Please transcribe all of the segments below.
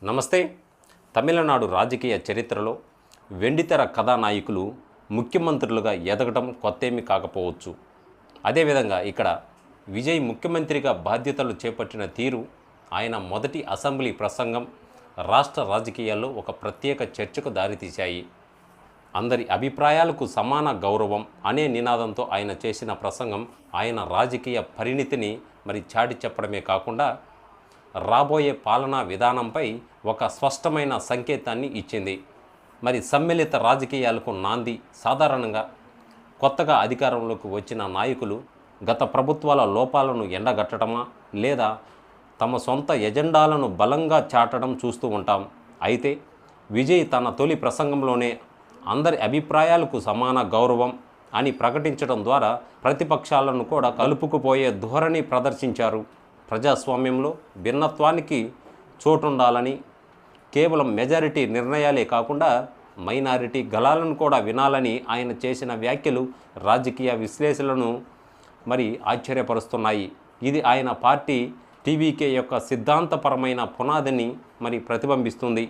నమస్తే. తమిళనాడు రాజకీయ చరిత్రలో వెండితెర కథానాయకులు ముఖ్యమంత్రులుగా ఎదగడం కొత్తేమీ కాకపోవచ్చు. అదేవిధంగా ఇక్కడ విజయ్ ముఖ్యమంత్రిగా బాధ్యతలు చేపట్టిన తీరు, ఆయన మొదటి అసెంబ్లీ ప్రసంగం రాష్ట్ర రాజకీయాల్లో ఒక ప్రత్యేక చర్చకు దారితీశాయి. అందరి అభిప్రాయాలకు సమాన గౌరవం అనే నినాదంతో ఆయన చేసిన ప్రసంగం ఆయన రాజకీయ పరిణితిని చాటి చెప్పడమే కాకుండా రాబోయే పాలనా విధానంపై ఒక స్పష్టమైన సంకేతాన్ని ఇచ్చింది. సమ్మిళిత రాజకీయాలకు నాంది. సాధారణంగా కొత్తగా అధికారంలోకి వచ్చిన నాయకులు గత ప్రభుత్వాల లోపాలను ఎండగట్టడమా లేదా తమ సొంత ఎజెండాలను బలంగా చాటడం చూస్తూ ఉంటాం. అయితే విజయ్ తన తొలి ప్రసంగంలోనే అందరి అభిప్రాయాలకు సమాన గౌరవం అని ప్రకటించడం ద్వారా ప్రతిపక్షాలను కూడా కలుపుకుపోయే ధోరణి ప్రదర్శించారు. ప్రజాస్వామ్యంలో భిన్నత్వానికి చోటుండాలని, కేవలం మెజారిటీ నిర్ణయాలే కాకుండా మైనారిటీ గళాలను కూడా వినాలని ఆయన చేసిన వ్యాఖ్యలు రాజకీయ విశ్లేషణలను ఆశ్చర్యపరుస్తున్నాయి. ఇది ఆయన పార్టీ టీవీకే యొక్క సిద్ధాంతపరమైన పునాదిని ప్రతిబింబిస్తుంది.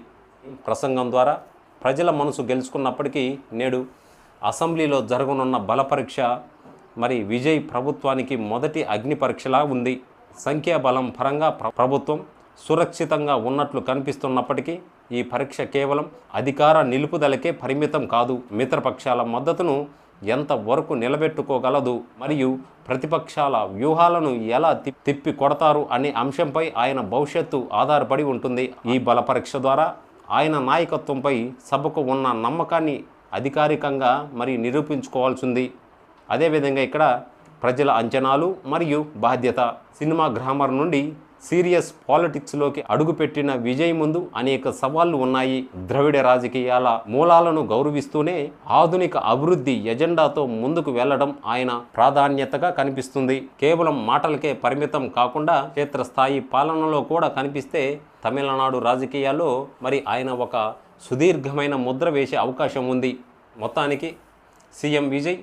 ప్రసంగం ద్వారా ప్రజల మనసు గెలుచుకున్నప్పటికీ నేడు అసెంబ్లీలో జరగనున్న బలపరీక్ష విజయ్ ప్రభుత్వానికి మొదటి అగ్ని పరీక్షలా ఉంది. సంఖ్యాబలం పరంగా ప్రభుత్వం సురక్షితంగా ఉన్నట్లు కనిపిస్తున్నప్పటికీ ఈ పరీక్ష కేవలం అధికార నిలుపుదలకే పరిమితం కాదు. మిత్రపక్షాల మద్దతును ఎంతవరకు నిలబెట్టుకోగలదు మరియు ప్రతిపక్షాల వ్యూహాలను ఎలా తిప్పి కొడతారు అనే అంశంపై ఆయన భవిష్యత్తు ఆధారపడి ఉంటుంది. ఈ బల పరీక్ష ద్వారా ఆయన నాయకత్వంపై సభకు ఉన్న నమ్మకాన్ని అధికారికంగా నిరూపించుకోవాల్సింది. అదేవిధంగా ఇక్కడ ప్రజల అంచనాలు మరియు బాధ్యత. సినిమా గ్రామర్ నుండి సీరియస్ పాలిటిక్స్లోకి అడుగుపెట్టిన విజయ్ ముందు అనేక సవాళ్లు ఉన్నాయి. ద్రవిడ రాజకీయాల మూలాలను గౌరవిస్తూనే ఆధునిక అభివృద్ధి ఎజెండాతో ముందుకు వెళ్లడం ఆయన ప్రాధాన్యతగా కనిపిస్తుంది. కేవలం మాటలకే పరిమితం కాకుండా క్షేత్రస్థాయి పాలనలో కూడా కనిపిస్తే తమిళనాడు రాజకీయాల్లో ఆయన ఒక సుదీర్ఘమైన ముద్ర వేసే అవకాశం ఉంది. మొత్తానికి సీఎం విజయ్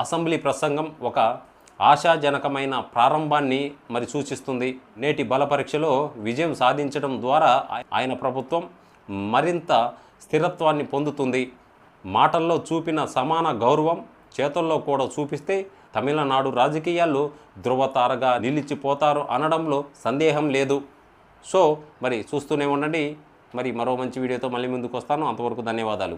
అసెంబ్లీ ప్రసంగం ఒక ఆశాజనకమైన ప్రారంభాన్ని సూచిస్తుంది. నేటి బల పరీక్షలో విజయం సాధించడం ద్వారా ఆయన ప్రభుత్వం మరింత స్థిరత్వాన్ని పొందుతుంది. మాటల్లో చూపిన సమాన గౌరవం చేతల్లో కూడా చూపిస్తే తమిళనాడు రాజకీయాల్లో ధృవతారగా నిలిచిపోతారు అనడంలో సందేహం లేదు. సో చూస్తూనే ఉండండి. మరో మంచి వీడియోతో మళ్ళీ ముందుకు వస్తాను. అంతవరకు ధన్యవాదాలు.